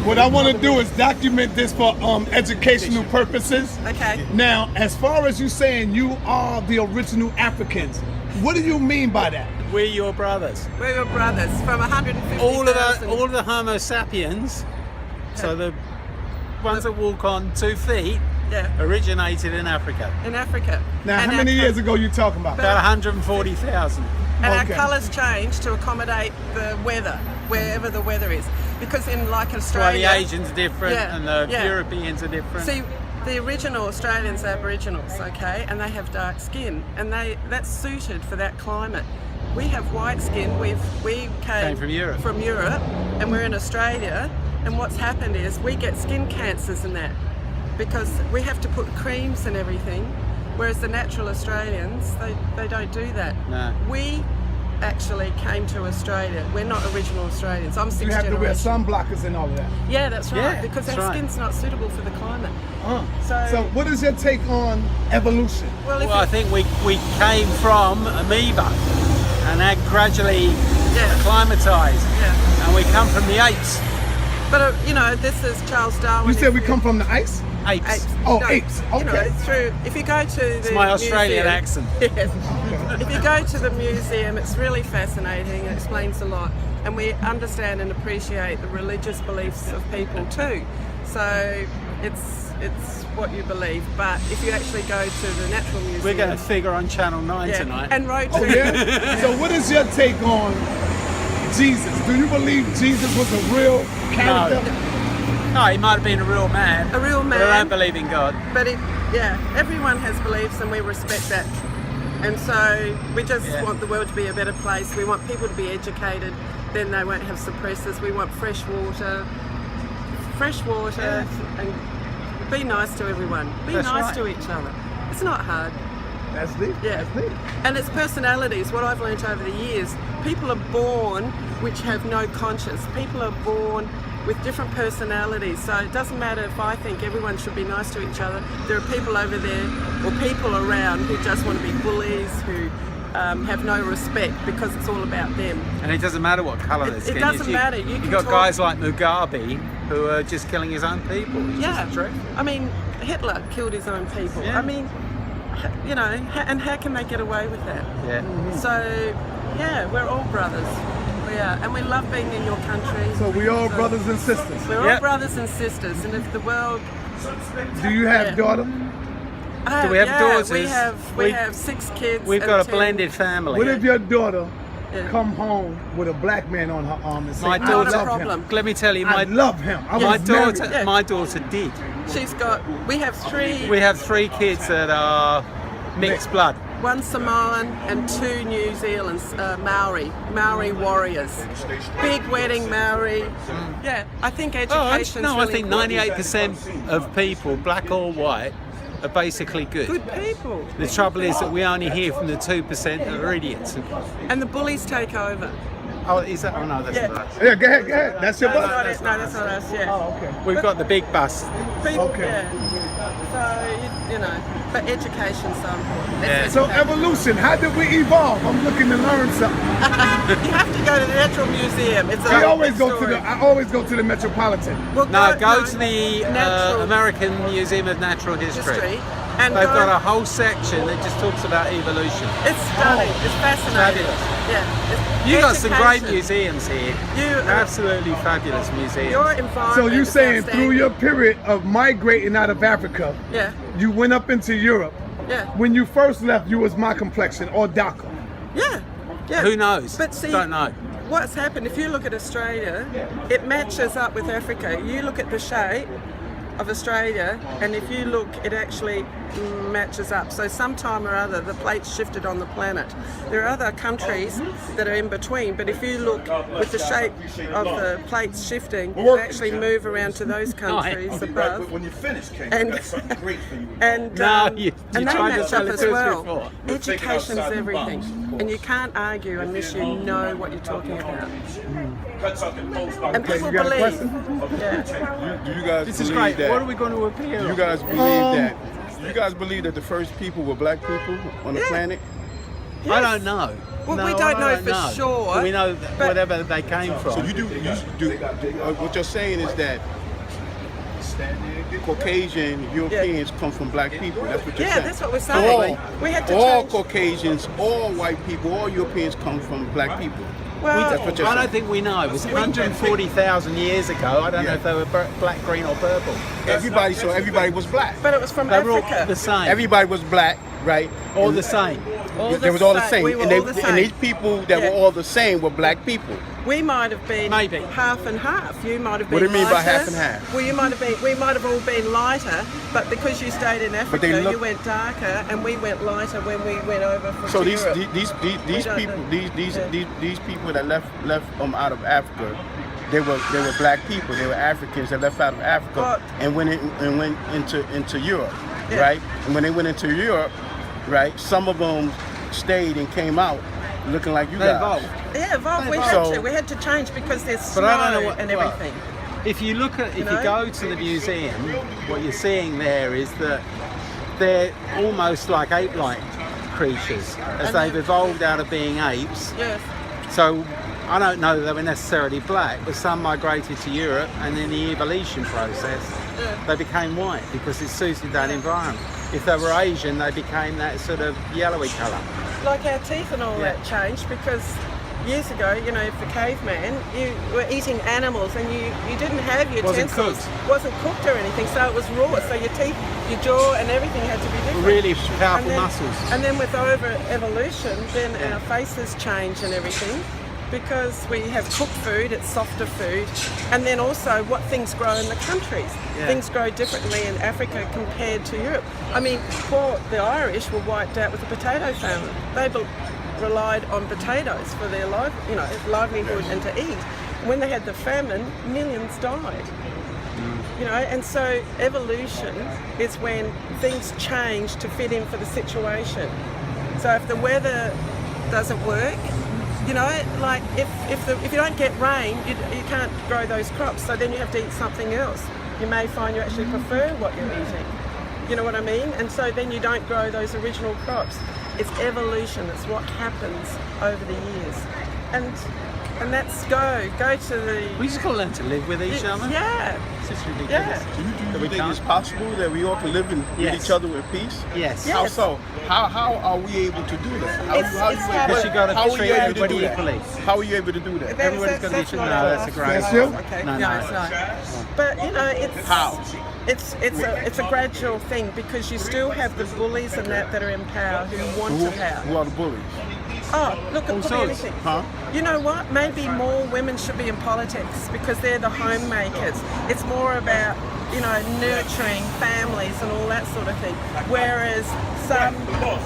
What I want to do is document this for educational purposes. Okay. Now, as far as you saying you are the original Africans, what do you mean by that? We're your brothers. We're your brothers from 150,000. All of the Homo sapiens, so the ones that walk on 2 feet, Yeah. originated in Africa. In Africa. Now, And how many our years ago you talking about? About 140,000. And Okay. our colours change to accommodate the weather, wherever the weather is. Because in like Why Australia, the Asians are different Yeah, and the yeah. Europeans are different. see, the original Australians are Aboriginals, okay, and they have dark skin, and that's suited for that climate. We have white skin. We came from Europe. From Europe, and we're in Australia. And what's happened is we get skin cancers and that because we have to put creams and everything, whereas the natural Australians they don't do that. No. We actually came to Australia. We're not original Australians. I'm sixth You have to wear generation. sun blockers and all of that. Yeah, that's right. Yeah, because that's our right. skin's not suitable for the climate. So, So- what is your take on evolution? Well, if Well, I you- think we came from amoeba and that gradually Yeah. acclimatized. yeah. And we come from the apes. But you know, this is Charles Darwin. You said If we come from the ice? Apes. Apes. Oh, No, apes. You know, Okay. through if you go to the It's my Australian museum, accent. Yes. If you go to the museum, it's really fascinating. It explains a lot, and we understand and appreciate the religious beliefs of people too. So it's what you believe. But if you actually go to the Natural Museum, We're going to figure on Channel 9 yeah, tonight. and Road Oh, to yeah? So, what is your take on Jesus? Do you believe Jesus was a real character? No, he might have been a real man. A real But I man. don't believe in God. But everyone has beliefs, and we respect that. And so we just Yeah. want the world to be a better place. We want people to be educated, then they won't have suppressors. We want fresh water, and be nice to everyone. Be That's nice right. to each other. It's not hard. That's deep. Yeah. That's deep. And it's personalities. What I've learnt over the years, people are born which have no conscience. People are born with different personalities. So it doesn't matter if I think everyone should be nice to each other. There are people over there or people around who just want to be bullies, who have no respect because it's all about them. And it doesn't matter what colour It- their it skin is. doesn't matter. You can got talk- guys like Mugabe who are just killing his own people. It's Yeah. just the truth. I mean, Hitler killed his own people. Yeah. I mean, you know, and how can they get away with that? Yeah. So, yeah, we're all brothers. We are, and we love being in your country. So, we all brothers and sisters. We're all Yep. brothers and sisters, and if the world, Do you have Yeah. daughter? Do we have daughters? We We- have 6 kids. We've and got a 10 blended family. What if your daughter Yeah. come home with a black man on her arm and say, My I Not a daughter, love problem. him. let me tell you, I my love him. I my was married. daughter, Yeah. my daughter did. She's got. We have 3. We have 3 kids that are mixed blood. 1 Samoan and 2 New Zealand's Maori warriors. Big wedding Maori. Yeah, I think education's I really think important. 98% of people, black or white, are basically good. Good people. The trouble is that we only hear from the 2% that are idiots. And the bullies take over. Oh, is that? Oh no, that's Yeah. not us. Yeah, go ahead, go ahead. That's your No, bus? that's not us, yeah. Oh, okay. We've got the big bus. People, Okay. yeah. So, you know, but education's so important. Yeah. It's So, education. evolution, how did we evolve? I'm looking to learn something. You have to go to the Natural Museum. It's a I always big go to story. I always go to the Metropolitan. Well, No, go to the Natural American Museum of Natural History. History. And They've go- got a whole section that just talks about evolution. It's stunning. It's fascinating. Fabulous. Yeah. It's You've got some great education. museums here. You- Absolutely fabulous museums. Your environment. So you is saying through outstanding. your period of migrating out of Africa, Yeah. you went up into Europe. Yeah. When you first left, you was my complexion or darker. Yeah. Yeah. Who knows? But see, Don't know. what's happened, if you look at Australia, it matches up with Africa. You look at the shape of Australia, and if you look, it actually matches up. So sometime or other, the plates shifted on the planet. There are other countries that are in between, but if you look with the shape of the plates shifting, you actually move around to those countries above. When you finish, Kate, And- that's something great for you. And, No, you and they tried to match sell up it as to us well. before. We'll take it Education's outside the everything, box, of course. and you can't argue unless you know what you're talking about. Cut something close. And Okay, people you got a believe. question? Yeah. Do you guys This is believe great. that? What are we going to appeal? You guys believe that? You guys believe that the first people were black people on the Yeah. planet? I don't know. Well, No, we I don't know for know. sure, We know that but- whatever they came from. So you do what you're saying is that Caucasian Europeans come from black people. That's what you're Yeah, saying. that's what we're saying. We had to all change. Caucasians, all white people, all Europeans come from black people. Well, That's what you're I saying. don't think we know. It was 140,000 years ago. I don't know if they were black, green, or purple. Everybody was black. but it was from They were all Africa. the same. Everybody was black, right? all And the same. They was all the same. We were and, they, all the same. and these people that Yeah. were all the same were black people. We might have been Maybe. half and half. You might have been What do you mean by lighter. half and half? Well, you might have been. We might have all been lighter, but because you stayed in Africa, they look- you went darker, and we went lighter when we went over from So Europe. these don't people know. these people that left out of Africa, they were black people. They were Africans that left out of Africa Well- and went into Europe, Yeah. right? And when they went into Europe, right, some of them stayed and came out looking like you They guys. evolved. Yeah, evolved. We So- had to change because there's But snow I don't know what- and well, everything. If you look at, if know? you go to the museum, what you're seeing there is that they're almost like ape-like creatures, as And they've then- evolved out of being apes. Yes. So I don't know that they were necessarily black, but some migrated to Europe, and in the evolution process, they became white because it suited that environment. If they were Asian, they became that sort of yellowy colour. Like our teeth and all Yeah. that changed because years ago, you know, for caveman, you were eating animals and you didn't have Wasn't utensils. cooked. Wasn't cooked or anything, so it was raw. So your teeth, your jaw and everything had to be different. Really powerful And then- muscles. And then with over evolution, then our faces change and everything because we have cooked food, it's softer food. And then also what things grow in the countries. Yeah. Things grow differently in Africa compared to Europe. I mean, the Irish were wiped out with the potato famine. They relied on potatoes for their livelihood and to eat. When they had the famine, millions died. You know, and so evolution is when things change to fit in for the situation. So if the weather doesn't work, you know, like if you don't get rain, you can't grow those crops. So then you have to eat something else. You may find you actually prefer what you're eating. You know what I mean? And so then you don't grow those original crops. It's evolution. It's what happens over the years. And that's go to the. We just got to learn to live with each other. Yeah. It's just ridiculous. Yeah. Do you That we think it's can't. possible that we all can live with Yes. each other in peace? Yes. Yeah. How Yes. so? How are we able to do that? It's Because you got to how are treat you able to everybody do that? equally. How are you able to do that? Everybody's got to be treated. not No, our that's a life. great. That's you? Okay. No, No, no. it's not. But you know, it's How? It's a gradual thing because you still have the bullies and that are in power who want to power. Who are the bullies? Oh, look, it All could be sorts. anything. Huh? You know what? Maybe more women should be in politics because they're the homemakers. It's more about, you know, nurturing families and all that sort of thing. Whereas some,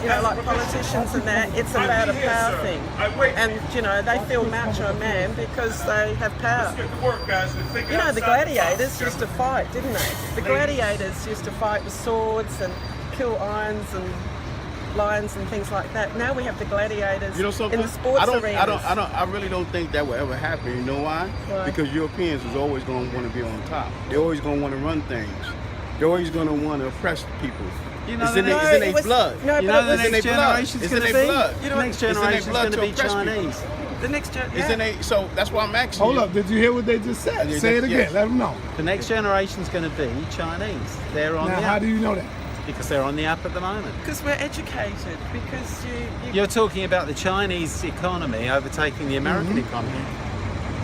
you know, like politicians and that, it's about a power thing. And, you know, they feel macho man because they have power. You know, the gladiators used to fight, didn't they? The gladiators used to fight with swords and kill lions and things like that. Now we have the gladiators You know something? in the sports arenas. I really don't think that will ever happen. You know why? Why? Because Europeans is always going to want to be on top. They're always going to want to run things. They're always going to want to oppress people. You know it's the in next- their it was- blood. No, You but know it the was It's in next their blood. generation's It's going in to their be. blood. You know what? Next It's in their generation's blood going to to be oppress people. Chinese. the next gen. It's in Yeah. their, so that's why I'm asking Hold you. up, did you hear what they just said? Yeah, Say it again, yes. let them know. The next generation's going to be Chinese. They're on Now, the how up do you know that? because they're on the up at the moment. Because we're educated. Because you You're talking about the Chinese economy overtaking the American economy.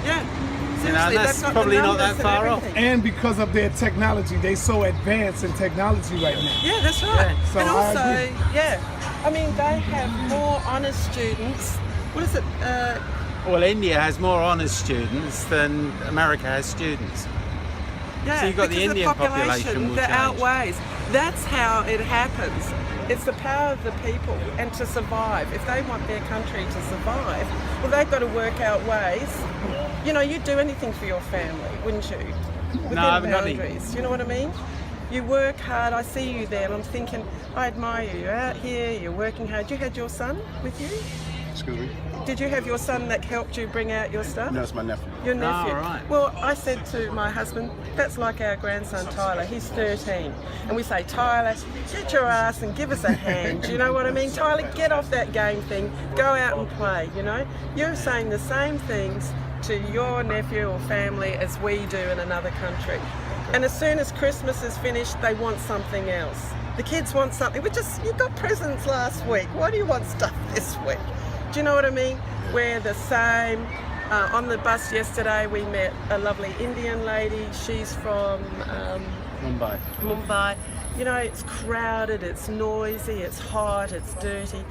yeah. You know, Seriously, and that's they've got the probably not numbers that and far off. everything. And because of their technology, they so advanced in technology right now. Yeah, that's right. Yeah. So and I also, agree. yeah, I mean, they have more honest students. What is it? Well, India has more honors students than America has students. Yeah, So you've got the because Indian population will that change. outweighs. That's how it happens. It's the power of the people and to survive. If they want their country to survive, well, they've got to work out ways. You know, you'd do anything for your family, wouldn't you? Within I haven't got any. boundaries. You know what I mean? You work hard. I see you there, and I'm thinking, I admire you. You're out here. You're working hard. You had your son with you? Excuse me? Did you have your son that helped you bring out your stuff? No, it's my nephew. Your nephew. right. Well, I said to my husband, that's like our grandson Tyler. He's 13. And we say, Tyler, get your ass and give us a hand. You know what I mean? Tyler, get off that game thing. Go out and play, you know? You're saying the same things to your nephew or family as we do in another country. And as soon as Christmas is finished, they want something else. The kids want something. You got presents last week. Why do you want stuff this week? Do you know what I mean? We're the same. On the bus yesterday, we met a lovely Indian lady. She's from Mumbai. You know, it's crowded, it's noisy, it's hot, it's dirty.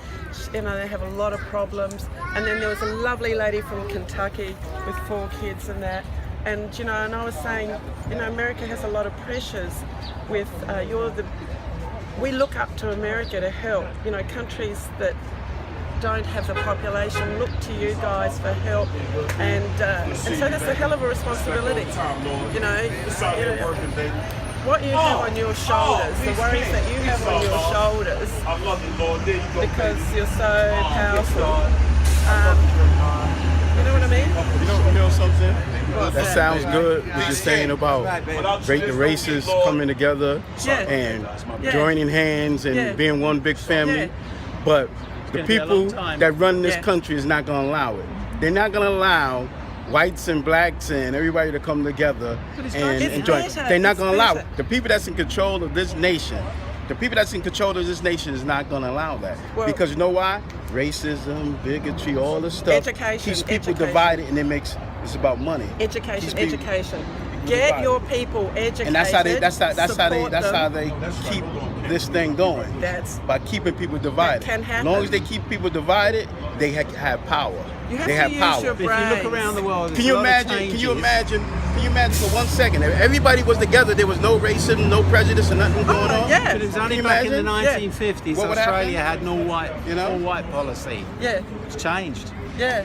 You know, they have a lot of problems. And then there was a lovely lady from Kentucky with 4 kids and that. And, you know, and I was saying, you know, America has a lot of pressures with, we look up to America to help. You know, countries that don't have the population look to you guys for help, and so that's a hell of a responsibility. You know, what you have on your shoulders, the worries that you have on your shoulders, because you're so powerful. You know what I mean? You know something? What's That sounds good. What you're saying about the races coming together and joining hands and being one big family. Yeah. But the gonna be a people long time. that run this Yeah. country is not going to allow it. They're not going to allow whites and blacks and everybody to come together and It's join. better. They're not It's going to allow it. better. The people that's in control of this nation, is not going to allow that. Well- Because you know why? Racism, bigotry, all this stuff Education, keeps people education. divided, and it's about money. Keeps Education, people- education. people Get divided. your people educated. And that's how they support keep this thing going. That's- by keeping people divided. can As long happen. as they keep people divided, they have power. You have they to have use power. your If you brains. look around the world, Can you imagine? Can you imagine for 1 second? If everybody was together, there was no racism, no prejudice, and nothing going on. yeah. But it was only Can you back in the imagine? 1950s What would Australia happen? had an all-white, You know? all-white policy. Yeah, It's changed. yeah.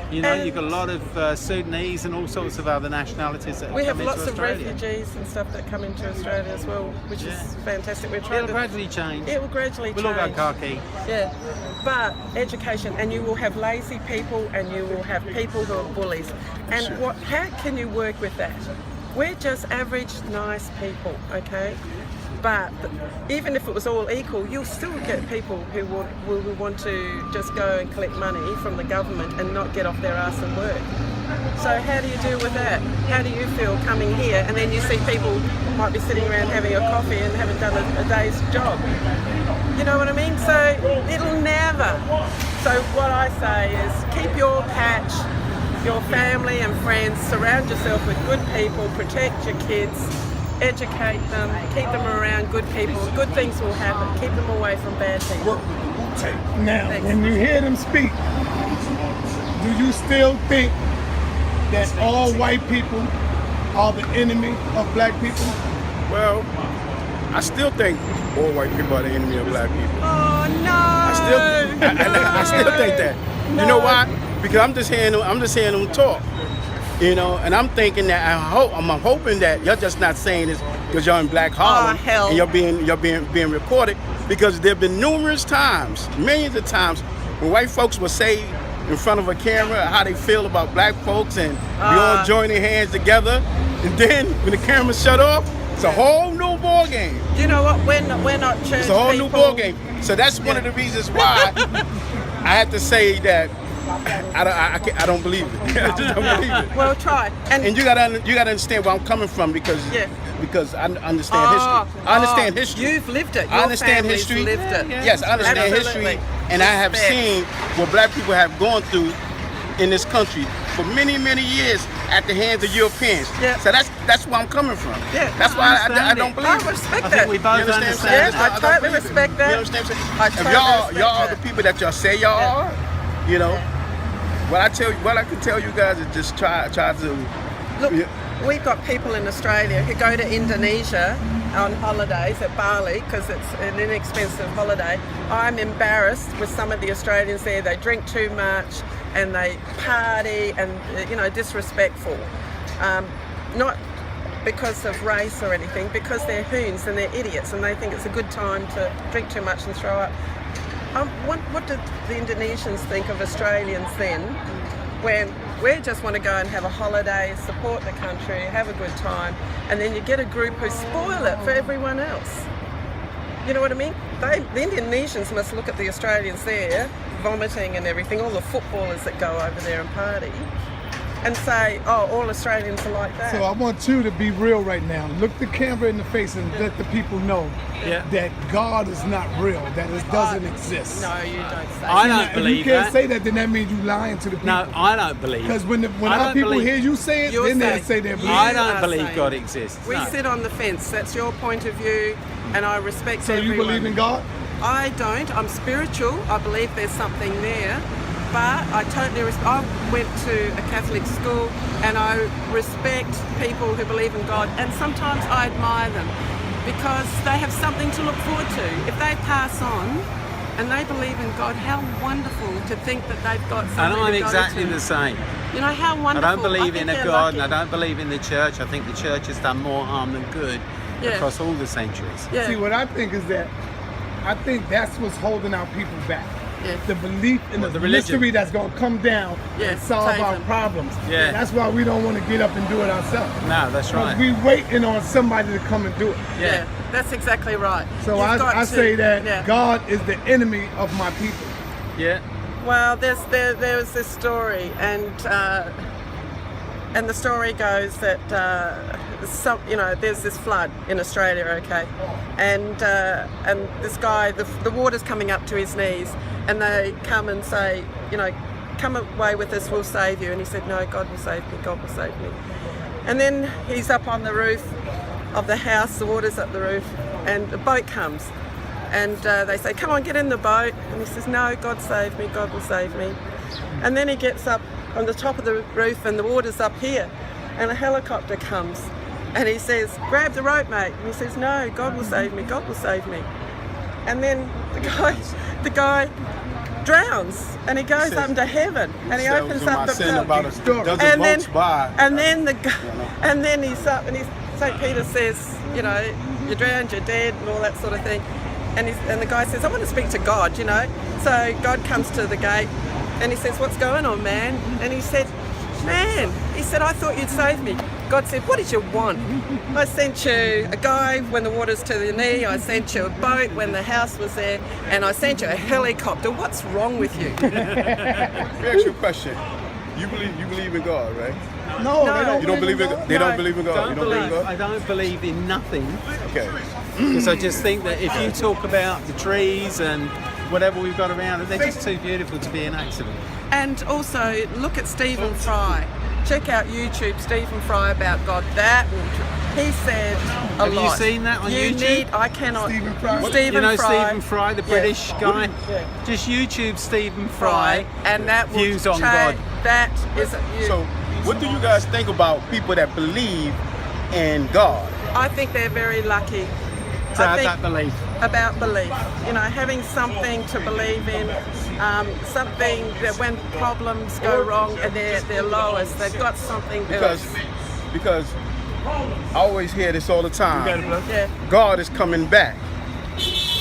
You know, And- you've got a lot of Sudanese and all sorts of other nationalities that We have come lots into of Australia. refugees and stuff that come into Australia as well, which is fantastic. We're trying It'll to gradually change. It will gradually We'll all change. go khaki. Yeah, but education, and you will have lazy people, and you will have people who are bullies. And how can you work with that? We're just average, nice people, okay? But even if it was all equal, you'll still get people who will want to just go and collect money from the government and not get off their ass and work. So how do you deal with that? How do you feel coming here and then you see people might be sitting around having a coffee and haven't done a day's job? You know what I mean? So it'll never. So what I say is keep your patch, your family and friends, surround yourself with good people, protect your kids, educate them, keep them around good people. Good things will happen. Keep them away from bad people. Work with the Wu-Tang. Now, Thanks. when you hear them speak, do you still think that all white people are the enemy of black people? Well, I still think all white people are the enemy of black people. Oh no! I still think that. You know why? Because I'm just hearing them talk. You know, and I'm thinking that I'm hoping that you're just not saying this because you're in Black Harlem hell. and you're being recorded, because there've been numerous times, millions of times, when white folks will say in front of a camera how they feel about black folks, and we all joining hands together, and then when the camera shut off, it's a whole new ball game. You know what? We're not church It's a whole people. new ball game. So that's one of the reasons why I had to say that I don't believe it. I just don't believe it. Well, try. And you gotta understand where I'm coming from, because I understand history. I understand history. You've lived it. Your I understand family's history. Lived it. Yes, I understand Absolutely. history, and I have Respect. seen what black people have gone through in this country for many, many years at the hands of Europeans. Yeah. So that's where I'm coming from. Yeah. That's why I understand don't it. believe I it. respect I that. think we both You understand understand. Yeah, I don't totally believe it. respect that. You understand what I'm saying? I If totally y'all respect are that. the people that y'all say y'all are, you know, what I can tell you guys is just try to. Look, Yeah. we've got people in Australia who go to Indonesia on holidays at Bali because it's an inexpensive holiday. I'm embarrassed with some of the Australians there. They drink too much and they party and, disrespectful. Not because of race or anything, because they're hoons and they're idiots and they think it's a good time to drink too much and throw up. What did the Indonesians think of Australians then, when we just want to go and have a holiday, support the country, have a good time, and then you get a group who spoil it for everyone else? You know what I mean? The Indonesians must look at the Australians there, vomiting and everything, all the footballers that go over there and party, and say, oh, all Australians are like that. So I want you to be real right now. Look the camera in the face and let the people know that God is not real, that it doesn't exist. No, you don't say I that. don't If believe you can't that. say that, then that means you lying to the people. No, I don't believe. Because when I our don't people believe- hear you say it, You're then they saying- say they believe. I You don't are believe saying- God exists. We No. sit on the fence. That's your point of view, and I respect So everyone. you believe in God? I don't. I'm spiritual. I believe there's something there. But I totally I went to a Catholic school, and I respect people who believe in God, and sometimes I admire them because they have something to look forward to. If they pass on and they believe in God, how wonderful to think that they've got something And I'm to go exactly to. the same. You know, how I wonderful. don't believe think in a they're God, and lucky. I don't believe in the church. I think the church has done more harm than good Yeah. across all the centuries. Yeah. See, what I think is that I think that's what's holding our people back. Yeah. The belief in What, the the religion? mystery that's going to come down Yeah, and solve save our them. problems. Yeah. That's why we don't want to get up and do it ourselves. No, that's Because right. we waiting on somebody to come and do it. Yeah, that's exactly right. So You've got I to- say that yeah. God is the enemy of my people. Yeah. Well, there was this story, and the story goes that there's this flood in Australia, okay, and this guy, the water's coming up to his knees, and they come and say, come away with us, we'll save you. And he said, no, God will save me, God will save me. And then he's up on the roof of the house, the water's up the roof, and a boat comes. And they say, come on, get in the boat. And he says, no, God save me, God will save me. And then he gets up on the top of the roof and the water's up here. And a helicopter comes. And he says, grab the rope, mate. And he says, no, God will save me, God will save me. And then the guy drowns, and he goes up to heaven, and he opens up the boat. And then he's up, and St. Peter says, you're drowned, you're dead, and all that sort of thing. And the guy says, I want to speak to God, So God comes to the gate, and he says, what's going on, man? And he said, I thought you'd save me. God said, what did you want? I sent you a guy when the water's to the knee, I sent you a boat when the house was there, and I sent you a helicopter. What's wrong with you? Let me ask you a question. You believe in God, right? No, No. they don't. You don't believe in God? They don't No. believe in God. You don't believe in God? I don't believe in nothing, Okay. because I just think that if you talk about the trees and whatever we've got around it, they're just too beautiful to be an accident. And also, look at Stephen Fry. Check out YouTube, Stephen Fry about God. He said a lot. Have you seen that on YouTube? I cannot. Stephen Fry? Stephen Fry. Stephen Fry, the British guy? Just YouTube Stephen Fry. And that will Views on change. God. That is. So, what do you guys think about people that believe in God? I think they're very lucky. To I have think that belief. about belief. Having something to believe in, something that when problems go wrong and they're lowest, they've got something else. Because I always hear this all the time. Yeah. God is coming back.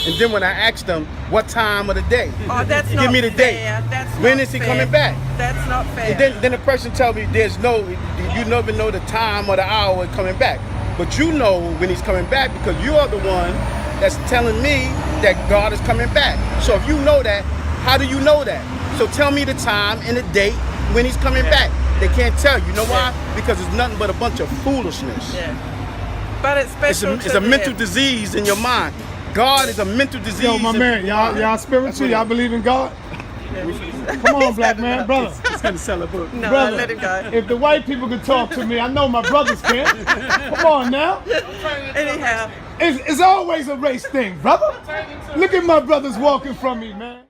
And then when I ask them, what time of the day? Oh, that's not Give me the fair. date. That's When not is he fair. coming back? That's not fair. And then the person tell me you never know the time or the hour of coming back. But you know when he's coming back because you are the one that's telling me that God is coming back. So if you know that, how do you know that? So tell me the time and the date when he's coming back. They can't tell you. You know why? Because it's nothing but a bunch of foolishness. Yeah. But it's special It's a mental disease in your mind. God is a mental disease. Yo, my man, y'all spiritual? Y'all believe in God? Come on, black man, brother. He's going to sell a book. No, Brother, let him go. if the white people could talk to me, I know my brothers can. Come on now. Anyhow. It's always a race thing, brother. Look at my brothers walking from me, man.